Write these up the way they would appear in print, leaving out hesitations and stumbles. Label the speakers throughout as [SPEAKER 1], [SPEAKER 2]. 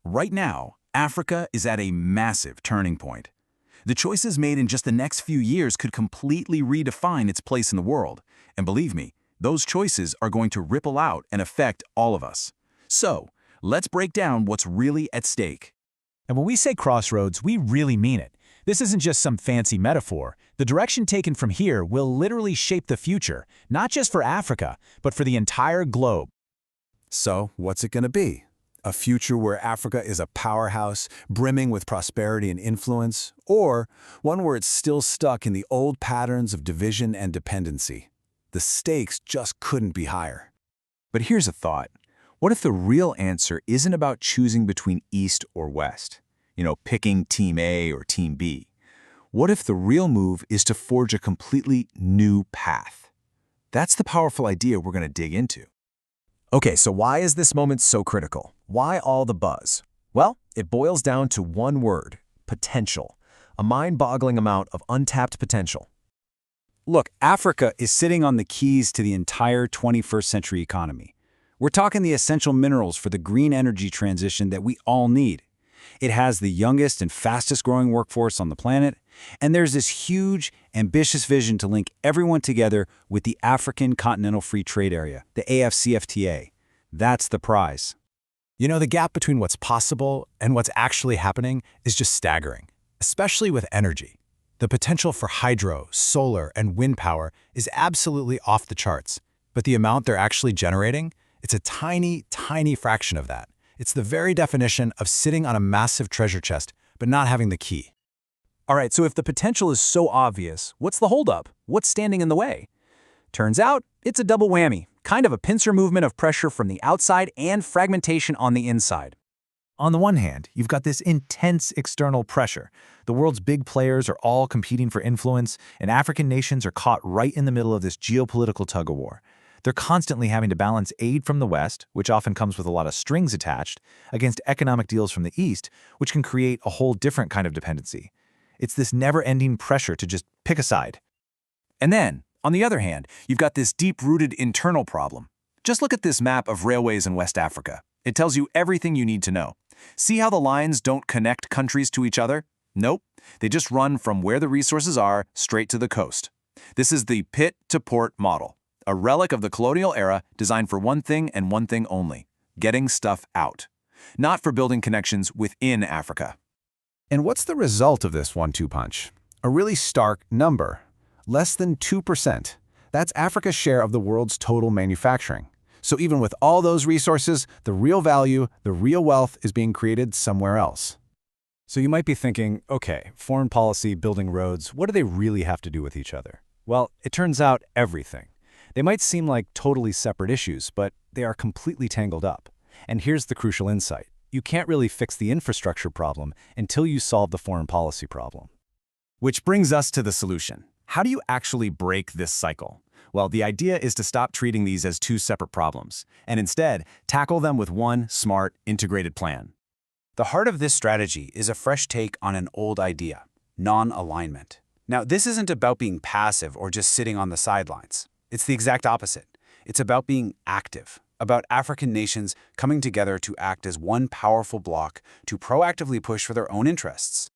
[SPEAKER 1] Right now, Africa is at a massive turning point. The choices made in just the next few years could completely redefine its place in the world. And believe me, those choices are going to ripple out and affect all of us. So, let's break down what's really at stake.
[SPEAKER 2] And when we say crossroads, we really mean it. This isn't just some fancy metaphor. The direction taken from here will literally shape the future, not just for Africa, but for the entire globe.
[SPEAKER 3] So, what's it going to be? A future where Africa is a powerhouse, brimming with prosperity and influence, or one where it's still stuck in the old patterns of division and dependency? The stakes just couldn't be higher.
[SPEAKER 4] But here's a thought. What if the real answer isn't about choosing between East or West? Picking Team A or Team B. What if the real move is to forge a completely new path? That's the powerful idea we're going to dig into.
[SPEAKER 5] Okay, so why is this moment so critical? Why all the buzz? Well, it boils down to one word: potential. A mind-boggling amount of untapped potential.
[SPEAKER 6] Look, Africa is sitting on the keys to the entire 21st century economy. We're talking the essential minerals for the green energy transition that we all need. It has the youngest and fastest growing workforce on the planet, and there's this huge, ambitious vision to link everyone together with the African Continental Free Trade Area, the AFCFTA. That's the prize.
[SPEAKER 2] The gap between what's possible and what's actually happening is just staggering, especially with energy. The potential for hydro, solar, and wind power is absolutely off the charts, but the amount they're actually generating, it's a tiny, tiny fraction of that. It's the very definition of sitting on a massive treasure chest, but not having the key.
[SPEAKER 5] All right, so if the potential is so obvious, what's the holdup? What's standing in the way? Turns out, it's a double whammy, kind of a pincer movement of pressure from the outside and fragmentation on the inside. On the one hand, you've got this intense external pressure. The world's big players are all competing for influence, and African nations are caught right in the middle of this geopolitical tug-of-war. They're constantly having to balance aid from the West, which often comes with a lot of strings attached, against economic deals from the East, which can create a whole different kind of dependency. It's this never-ending pressure to just pick a side.
[SPEAKER 1] And then, on the other hand, you've got this deep-rooted internal problem. Just look at this map of railways in West Africa. It tells you everything you need to know. See how the lines don't connect countries to each other? Nope. They just run from where the resources are straight to the coast. This is the pit-to-port model, a relic of the colonial era designed for one thing and one thing only: getting stuff out. Not for building connections within Africa.
[SPEAKER 3] And what's the result of this 1-2 punch? A really stark number. Less than 2%. That's Africa's share of the world's total manufacturing. So even with all those resources, the real value, the real wealth is being created somewhere else.
[SPEAKER 6] So you might be thinking, okay, foreign policy, building roads, what do they really have to do with each other? Well, it turns out everything. They might seem like totally separate issues, but they are completely tangled up. And here's the crucial insight. You can't really fix the infrastructure problem until you solve the foreign policy problem.
[SPEAKER 5] Which brings us to the solution. How do you actually break this cycle? Well, the idea is to stop treating these as two separate problems, and instead tackle them with one smart, integrated plan.
[SPEAKER 4] The heart of this strategy is a fresh take on an old idea: non-alignment. Now, this isn't about being passive or just sitting on the sidelines. It's the exact opposite. It's about being active, about African nations coming together to act as one powerful bloc to proactively push for their own interests.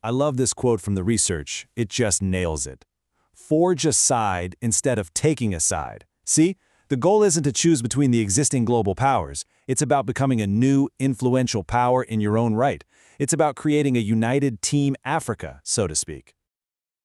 [SPEAKER 2] I love this quote from the research. It just nails it. Forge a side instead of taking a side. See, the goal isn't to choose between the existing global powers. It's about becoming a new, influential power in your own right. It's about creating a united Team Africa, so to speak.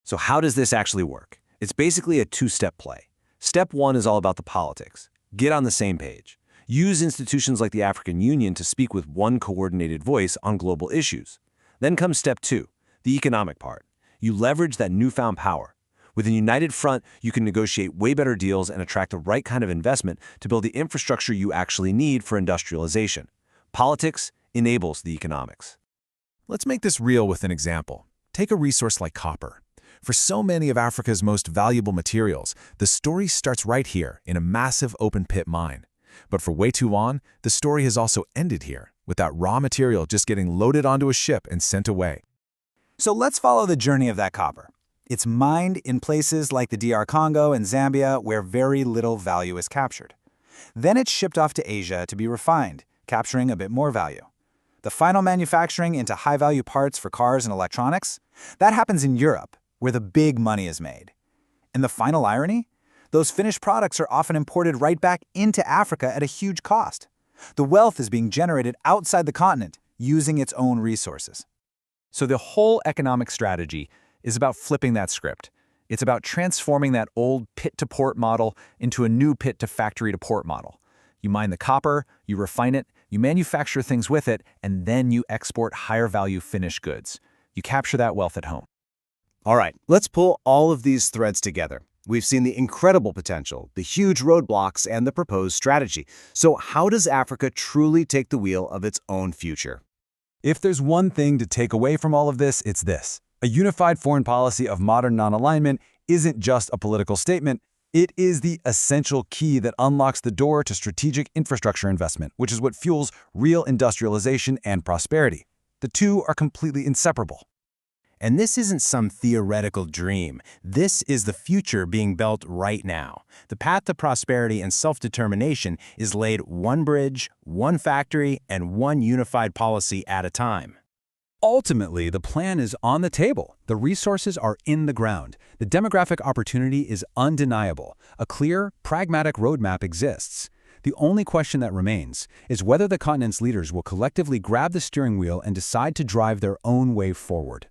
[SPEAKER 5] So how does this actually work? It's basically a two-step play. Step one is all about the politics. Get on the same page. Use institutions like the African Union to speak with one coordinated voice on global issues. Then comes step two, the economic part. You leverage that newfound power. With a united front, you can negotiate way better deals and attract the right kind of investment to build the infrastructure you actually need for industrialization. Politics enables the economics.
[SPEAKER 2] Let's make this real with an example. Take a resource like copper. For so many of Africa's most valuable materials, the story starts right here in a massive open-pit mine. But for way too long, the story has also ended here, with that raw material just getting loaded onto a ship and sent away.
[SPEAKER 4] So let's follow the journey of that copper. It's mined in places like the DR Congo and Zambia where very little value is captured. Then it's shipped off to Asia to be refined, capturing a bit more value.
[SPEAKER 5] The final manufacturing into high-value parts for cars and electronics, that happens in Europe, where the big money is made. And the final irony? Those finished products are often imported right back into Africa at a huge cost. The wealth is being generated outside the continent, using its own resources.
[SPEAKER 1] So the whole economic strategy is about flipping that script. It's about transforming that old pit-to-port model into a new pit-to-factory-to-port model. You mine the copper, you refine it, you manufacture things with it, and then you export higher-value finished goods. You capture that wealth at home.
[SPEAKER 3] All right, let's pull all of these threads together. We've seen the incredible potential, the huge roadblocks, and the proposed strategy. So how does Africa truly take the wheel of its own future?
[SPEAKER 6] If there's one thing to take away from all of this, it's this. A unified foreign policy of modern non-alignment isn't just a political statement. It is the essential key that unlocks the door to strategic infrastructure investment, which is what fuels real industrialization and prosperity. The two are completely inseparable.
[SPEAKER 7] And this isn't some theoretical dream. This is the future being built right now. The path to prosperity and self-determination is laid one bridge, one factory, and one unified policy at a time.
[SPEAKER 6] Ultimately, the plan is on the table. The resources are in the ground. The demographic opportunity is undeniable. A clear, pragmatic roadmap exists. The only question that remains is whether the continent's leaders will collectively grab the steering wheel and decide to drive their own way forward.